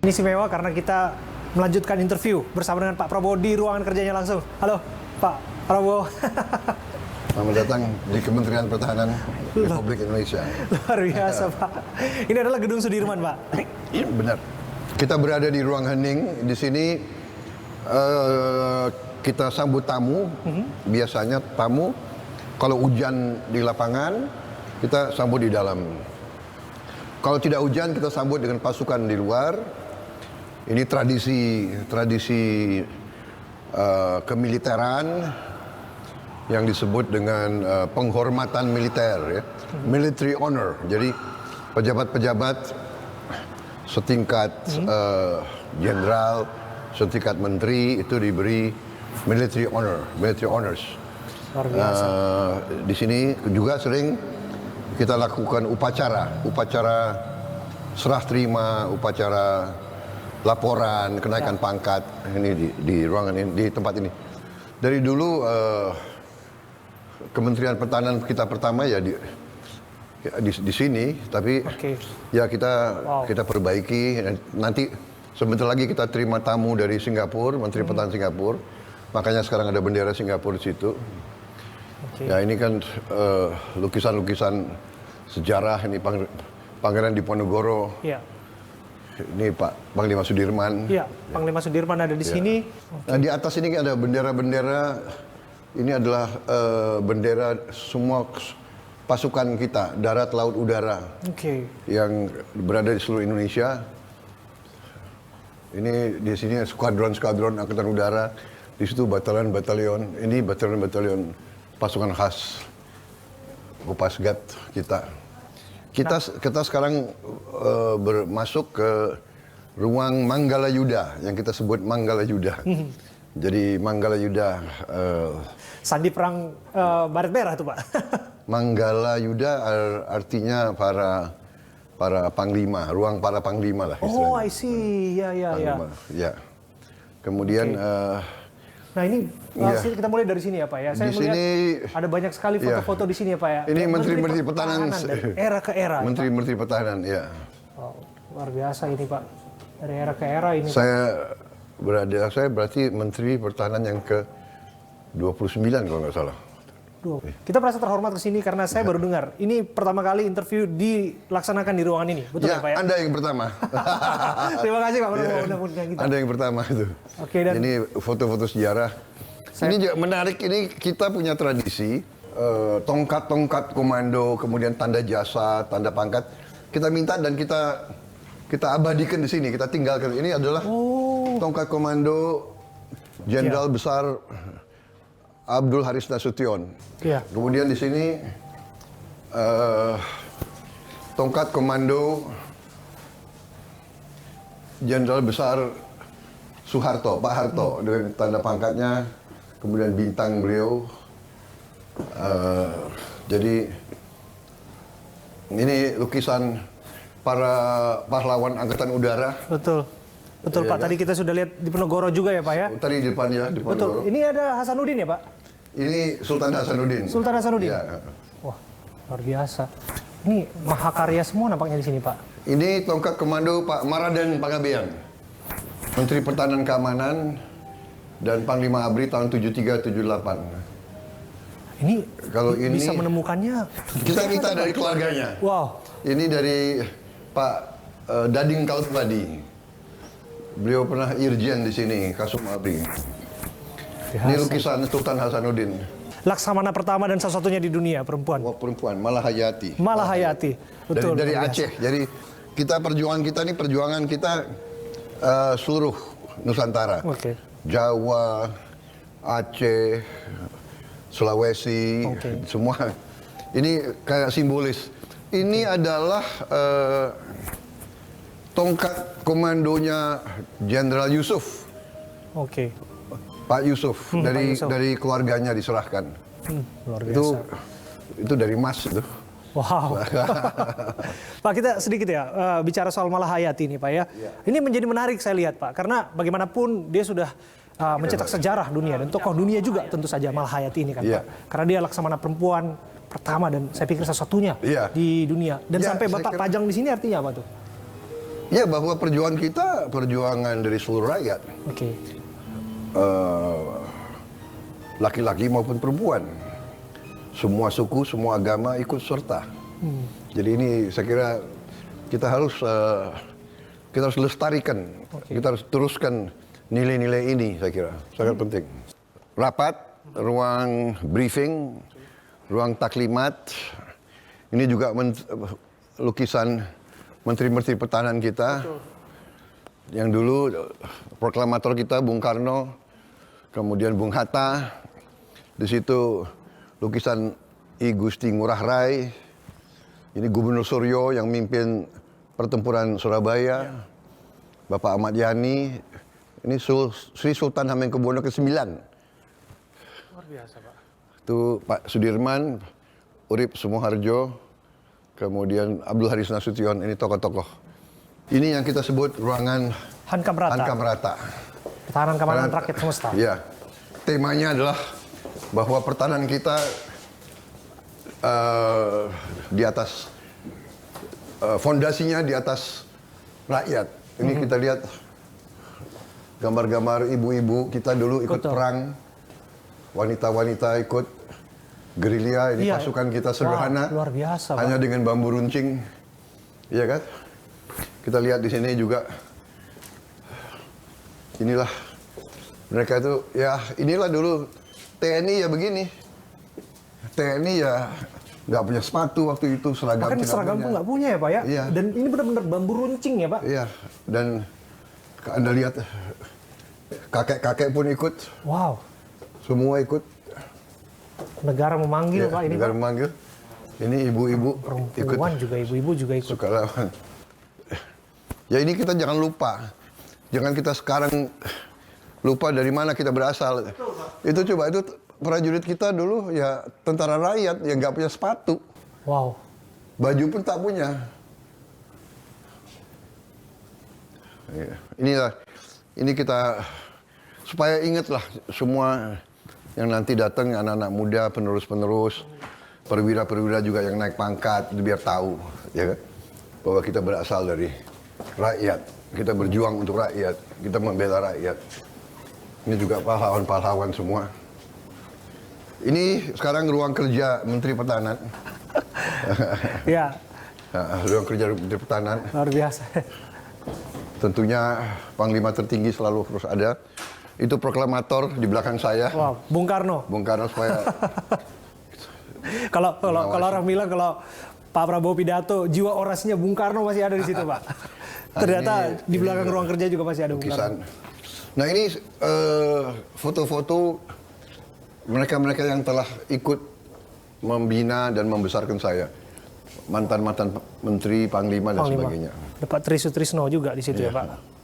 Ini istimewa karena kita melanjutkan interview bersama dengan Pak Prabowo di ruangan kerjanya langsung. Halo, Pak Prabowo. Selamat datang di Kementerian Pertahanan Republik Indonesia. Luar biasa, Pak. Ini adalah Gedung Sudirman, Pak. Iya, benar. Kita berada di ruang hening. Di sini kita sambut tamu. Biasanya tamu, kalau hujan di lapangan, kita sambut di dalam. Kalau tidak hujan, kita sambut dengan pasukan di luar. Ini tradisi kemiliteran yang disebut dengan penghormatan militer, ya. Military honor. Jadi pejabat-pejabat setingkat jenderal, setingkat menteri itu diberi military honor, military honors. Luar biasa. Di sini juga sering kita lakukan upacara serah terima, upacara laporan kenaikan pangkat ini di ruangan ini, di tempat ini. Dari dulu Kementerian Pertahanan kita pertama ya di sini, tapi ya kita perbaiki. Nanti sebentar lagi kita terima tamu dari Singapura, Menteri Pertahanan Singapura. Makanya sekarang ada bendera Singapura di situ. Ya ini kan lukisan-lukisan sejarah, ini Pangeran Diponegoro. Iya. Ini Pak Panglima Sudirman. Iya, Panglima Sudirman ada di sini. Nah, di atas ini ada bendera-bendera. Ini adalah bendera semua pasukan kita, darat, laut, udara. Yang berada di seluruh Indonesia. Ini di sini skuadron-skuadron Angkatan Udara. Di situ batalion-batalion. Ini batalion-batalion pasukan khas Kopasgat kita. Kita sekarang masuk ke ruang Manggalayuda yang kita sebut Manggalayuda. Jadi Manggalayuda. Sandi perang Baret Merah itu, Pak. Manggalayuda artinya para panglima, ruang para panglima lah istilahnya. Oh, I see. Ya. Kemudian nah ini kita mulai dari sini ya, Pak ya. Saya melihat ada banyak sekali foto-foto di sini ya, Pak ya. Ini Menteri-Menteri Pertahanan dari era ke era. Menteri-Menteri Pertahanan, ya. Wow, luar biasa ini, Pak. Dari era ke era ini. Saya berarti Menteri Pertahanan yang ke-29 kalau nggak salah. Kita merasa terhormat ke sini karena saya baru dengar. Ini pertama kali interview dilaksanakan di ruangan ini. Betul ya, Pak ya? Anda yang pertama. Terima kasih, Pak. Anda yang pertama itu. Dan ini foto-foto sejarah. Ini juga menarik. Ini kita punya tradisi tongkat-tongkat komando, kemudian tanda jasa, tanda pangkat. Kita minta dan kita abadikan di sini. Kita tinggalkan. Ini adalah tongkat komando Jenderal Besar Abdul Haris Nasution. Kemudian di sini tongkat komando Jenderal Besar Soeharto, Pak Harto, dengan tanda pangkatnya, kemudian bintang beliau. Jadi ini lukisan para pahlawan Angkatan Udara. Betul, Pak. Tadi kita sudah lihat di Penogoro juga ya, Pak ya? Tadi di depannya, di Penogoro. Betul. Ini ada Hasanuddin ya, Pak? Ini Sultan Hasanuddin. Sultan Hasanuddin? Ya. Wah, luar biasa. Ini mahakarya semua nampaknya di sini, Pak. Ini tongkat komando Pak Maraden Pangabean, Menteri Pertahanan Keamanan dan Panglima ABRI tahun 73-78. Ini kalau ini bisa menemukannya. Kita minta dari keluarganya. Wow. Ini dari Pak Dading Kautbadi. Beliau pernah irjen di sini, Kasum ABRI. Ini lukisan Sultan Hasanuddin. Laksamana pertama dan satu-satunya di dunia, perempuan. Perempuan, Malahayati. Malahayati. Betul. Dari Aceh. Jadi perjuangan kita seluruh Nusantara. Jawa, Aceh, Sulawesi, semua. Ini kayak simbolis. Ini adalah tongkat komandonya Jenderal Yusuf. Pak Yusuf, dari keluarganya diserahkan. Luar biasa. Itu dari Mas itu. Wow. Pak, kita sedikit ya bicara soal Malahayati ini, Pak ya. Ini menjadi menarik saya lihat, Pak, karena bagaimanapun dia sudah mencetak sejarah dunia dan tokoh dunia juga tentu saja Malahayati ini kan, Pak. Karena dia laksamana perempuan pertama dan saya pikir satu-satunya di dunia. Dan sampai Bapak pajang di sini artinya apa tuh? Ya, bahwa perjuangan kita perjuangan dari seluruh rakyat. Oke. Laki-laki maupun perempuan. Semua suku, semua agama ikut serta. Jadi ini saya kira kita harus lestarikan, kita harus teruskan nilai-nilai ini, saya kira sangat penting. Rapat, ruang briefing, ruang taklimat, ini juga lukisan menteri-menteri pertahanan kita. Yang dulu proklamator kita Bung Karno, kemudian Bung Hatta, di situ lukisan I Gusti Ngurah Rai, ini Gubernur Suryo yang mimpin pertempuran Surabaya, Bapak Ahmad Yani, ini Sri Sultan Hamengkubuwono ke-9. Luar biasa, Pak. Itu Pak Sudirman, Urip Sumoharjo, kemudian Abdul Haris Nasution, ini tokoh-tokoh. Ini yang kita sebut ruangan Hankam Rata. Hankam Rata. Pertahanan Keamanan Rakyat Semesta. Ya, temanya adalah bahwa pertahanan kita di atas fondasinya di atas rakyat. Ini kita lihat gambar-gambar ibu-ibu kita dulu ikut perang, wanita-wanita ikut gerilya. Ini pasukan kita sederhana, luar biasa, hanya dengan bambu runcing, iya kan? Kita lihat di sini juga, inilah mereka itu, ya inilah dulu TNI ya begini. TNI ya nggak punya sepatu waktu itu, seragam Bahkan seragam pun nggak punya ya Pak ya? Iya. Dan ini benar-benar bambu runcing ya Pak? Iya, dan Anda lihat kakek-kakek pun ikut. Wow. Semua ikut. Negara memanggil Ya, Pak ini negara Pak. memanggil. Ini ibu-ibu ikut. Perempuan juga, ibu-ibu juga ikut. Sukarelawan. Ya ini kita jangan lupa. Jangan kita sekarang lupa dari mana kita berasal. Itu coba, itu prajurit kita dulu ya tentara rakyat yang nggak punya sepatu. Wow. Baju pun tak punya. Ya, ini kita supaya ingatlah semua yang nanti datang, anak-anak muda, penerus-penerus, perwira-perwira juga yang naik pangkat, biar tahu ya kan, bahwa kita berasal dari rakyat, kita berjuang untuk rakyat, kita membela rakyat. Ini juga pahlawan-pahlawan semua. Ini sekarang ruang kerja Menteri Pertahanan. Ya. Ruang kerja Menteri Pertahanan. Luar biasa. Tentunya Panglima tertinggi selalu harus ada. Itu proklamator di belakang saya. Wow, Bung Karno. Bung Karno supaya Kalau orang bilang kalau Pak Prabowo pidato, jiwa orasinya Bung Karno masih ada di situ, Pak. Ternyata di belakang ruang kerja juga masih ada Bung Karno. Nah ini foto-foto mereka-mereka yang telah ikut membina dan membesarkan saya. Mantan-mantan menteri, panglima, dan sebagainya. Ada Pak Tri Sutrisno juga di situ ya Pak.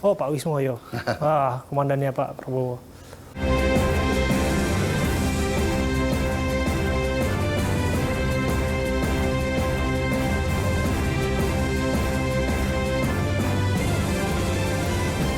Oh Pak Wismoyo. Wah, komandannya Pak Prabowo.